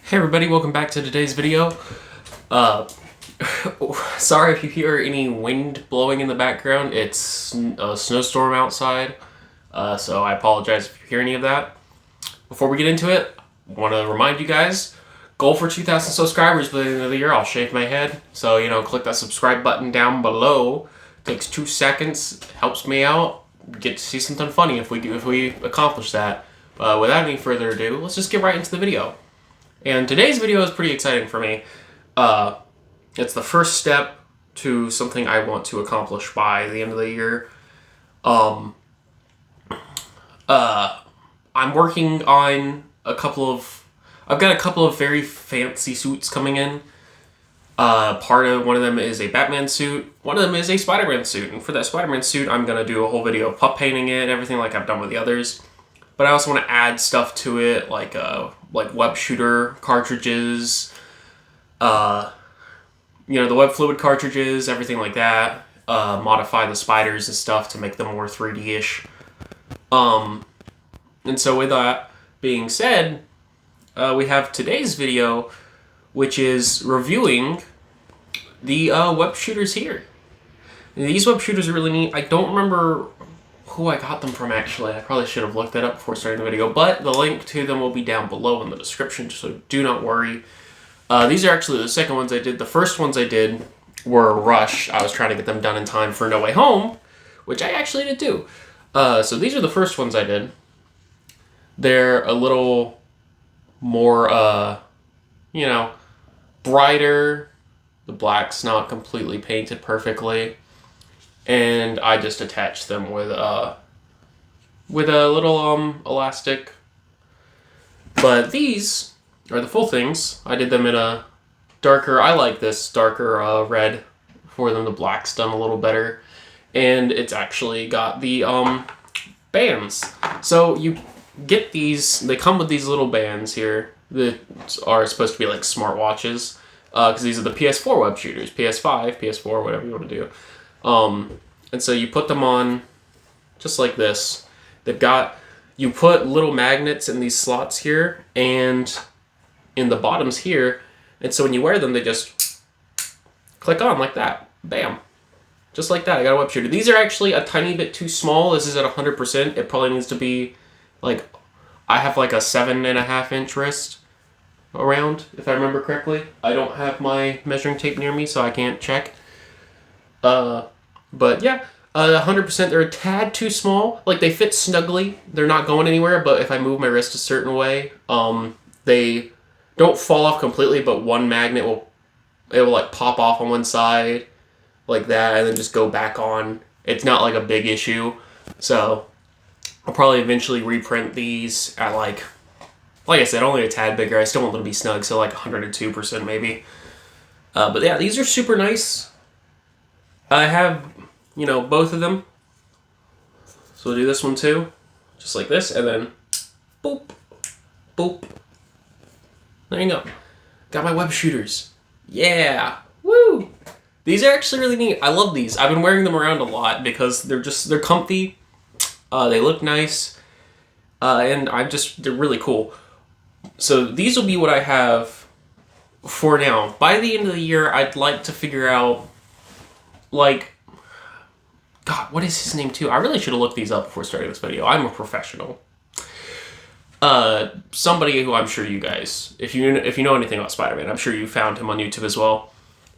Hey everybody, welcome back to today's video. Sorry if you hear any wind blowing in the background. It's a snowstorm outside, so I apologize if you hear any of that. Before we get into it, I want to remind you guys, goal for 2,000 subscribers by the end of the year. I'll shave my head, so click that subscribe button down below. It takes 2 seconds, helps me out. Get to see something funny if we accomplish that. Without any further ado, let's just get right into the video. And today's video is pretty exciting for me. It's the first step to something I want to accomplish by the end of the year. I'm working on I've got a couple of very fancy suits coming in. One of them is a Batman suit, one of them is a Spider-Man suit, and for that Spider-Man suit, I'm gonna do a whole video of pup painting it, everything like I've done with the others. But I also want to add stuff to it, like web shooter cartridges, the web fluid cartridges, everything like that. Modify the spiders and stuff to make them more 3D-ish. And so with that being said, we have today's video, which is reviewing the web shooters here. And these web shooters are really neat. I don't remember who I got them from, actually. I probably should have looked that up before starting the video, but the link to them will be down below in the description, so do not worry. These are actually the second ones I did. The first ones I did were a rush. I was trying to get them done in time for No Way Home, which I actually did too. So these are the first ones I did. They're a little more, brighter. The black's not completely painted perfectly. And I just attached them with a little elastic. But these are the full things. I did them in a darker, I like this darker red for them. The black's done a little better. And it's actually got the bands. So you get these, they come with these little bands here that are supposed to be like smartwatches. Because these are the PS4 web shooters, PS5, PS4, whatever you want to do. And so you put them on just like this. You put little magnets in these slots here and in the bottoms here. And so when you wear them, they just click on like that. Bam. Just like that. I got a web shooter. These are actually a tiny bit too small. This is at 100%. It probably needs to be like, I have like a 7.5-inch wrist around, if I remember correctly. I don't have my measuring tape near me, so I can't check. But yeah, 100%, they're a tad too small. Like, they fit snugly. They're not going anywhere, but if I move my wrist a certain way, they don't fall off completely, but one magnet will like pop off on one side like that and then just go back on. It's not like a big issue. So I'll probably eventually reprint these at like I said, only a tad bigger. I still want them to be snug, so like 102% maybe. But yeah, these are super nice. I have, both of them. So we'll do this one too. Just like this, and then boop, boop. There you go. Got my web shooters. Yeah. Woo! These are actually really neat. I love these. I've been wearing them around a lot because they're comfy. They look nice. And they're really cool. So these will be what I have for now. By the end of the year, I'd like to figure out, like, God, what is his name too? I really should have looked these up before starting this video. I'm a professional. Somebody who I'm sure you guys, if you know anything about Spider-Man, I'm sure you found him on YouTube as well.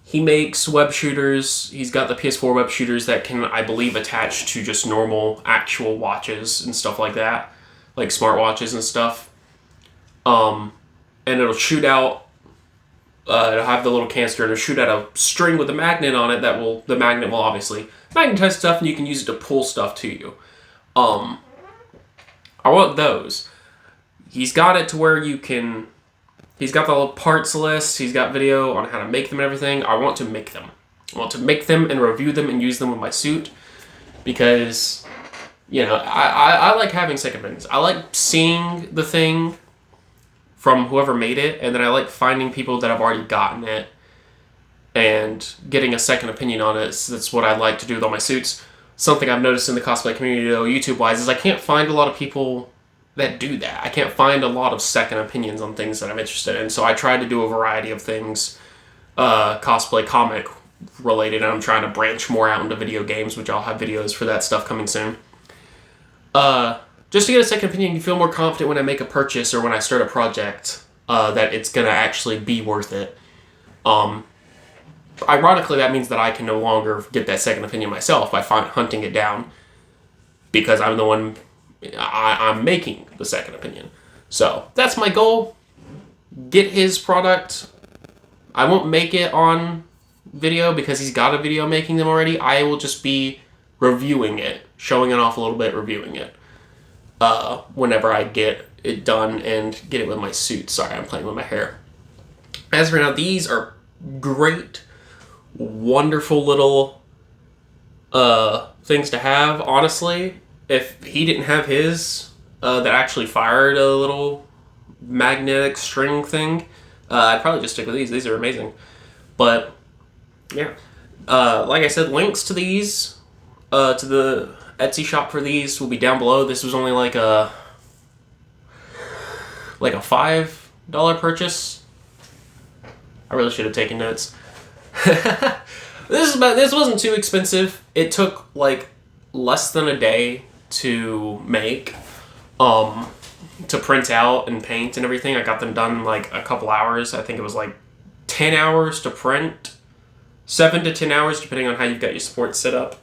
He makes web shooters. He's got the PS4 web shooters that can, I believe, attach to just normal, actual watches and stuff like that. Like smartwatches and stuff. And it'll shoot out, it'll have the little canister and it'll shoot out a string with a magnet on it the magnet will obviously magnetize stuff and you can use it to pull stuff to you. I want those. He's got it to where he's got the little parts list, he's got video on how to make them and everything. I want to make them. I want to make them and review them and use them with my suit because, I like having second opinions. I like seeing the thing from whoever made it, and then I like finding people that have already gotten it and getting a second opinion on it. So that's what I like to do with all my suits. Something I've noticed in the cosplay community, though, YouTube-wise, is I can't find a lot of people that do that. I can't find a lot of second opinions on things that I'm interested in. So I tried to do a variety of things, cosplay, comic related, and I'm trying to branch more out into video games, which I'll have videos for that stuff coming soon. Just to get a second opinion, you feel more confident when I make a purchase or when I start a project that it's going to actually be worth it. Ironically, that means that I can no longer get that second opinion myself by hunting it down, because I'm the one, I'm making the second opinion. So that's my goal. Get his product. I won't make it on video because he's got a video making them already. I will just be reviewing it, showing it off a little bit, reviewing it whenever I get it done and get it with my suit. Sorry, I'm playing with my hair. As for now, these are great, wonderful little things to have. Honestly, if he didn't have his that actually fired a little magnetic string thing, I'd probably just stick with these. These are amazing. But yeah, like I said, links to these, to the Etsy shop for these will be down below. This was only like a $5 purchase. I really should have taken notes. This wasn't too expensive. It took like less than a day to make, to print out and paint and everything. I got them done in like a couple hours. I think it was like 10 hours to print, 7 to 10 hours depending on how you've got your support set up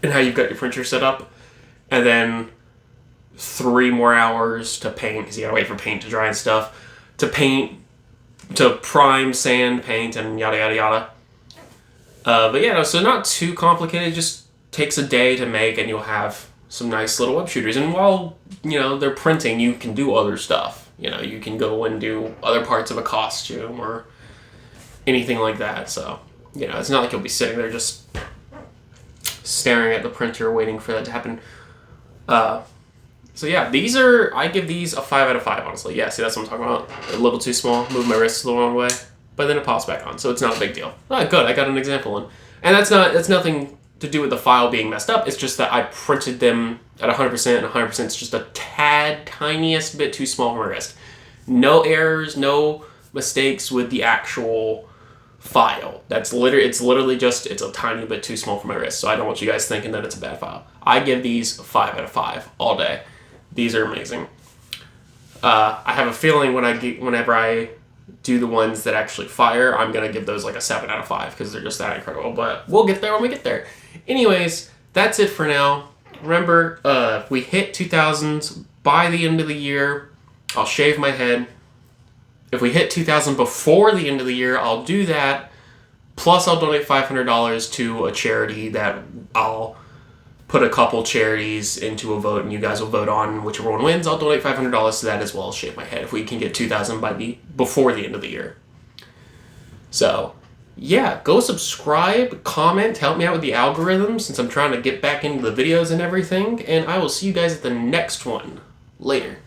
and how you've got your printer set up, and then 3 more hours to paint, because you gotta wait for paint to dry and stuff, to paint, to prime, sand, paint, and yada yada yada. But yeah, no, so not too complicated. It just takes a day to make, and you'll have some nice little web shooters. And while, you know, they're printing, you can do other stuff. You know, you can go and do other parts of a costume or anything like that. So, you know, it's not like you'll be sitting there just staring at the printer waiting for that to happen. So yeah, I give these a 5 out of 5, honestly. Yeah, see, that's what I'm talking about. A little too small, move my wrists the wrong way, but then it pops back on, so it's not a big deal. Ah, good, I got an example in. And that's nothing to do with the file being messed up. It's just that I printed them at 100%, and 100% is just a tad, tiniest bit too small for my wrist. No errors, no mistakes with the actual file. It's literally just, it's a tiny bit too small for my wrist, so I don't want you guys thinking that it's a bad file. I give these a 5 out of 5 all day. These are amazing. I have a feeling whenever I do the ones that actually fire, I'm gonna give those like a 7 out of 5 because they're just that incredible, but we'll get there when we get there. Anyways, that's it for now. Remember, if we hit 2,000 by the end of the year, I'll shave my head. If we hit 2,000 before the end of the year, I'll do that. Plus, I'll donate $500 to a charity that I'll put a couple charities into a vote, and you guys will vote on whichever one wins. I'll donate $500 to that as well as shave my head if we can get 2,000 before the end of the year. So, yeah, go subscribe, comment, help me out with the algorithm since I'm trying to get back into the videos and everything, and I will see you guys at the next one. Later.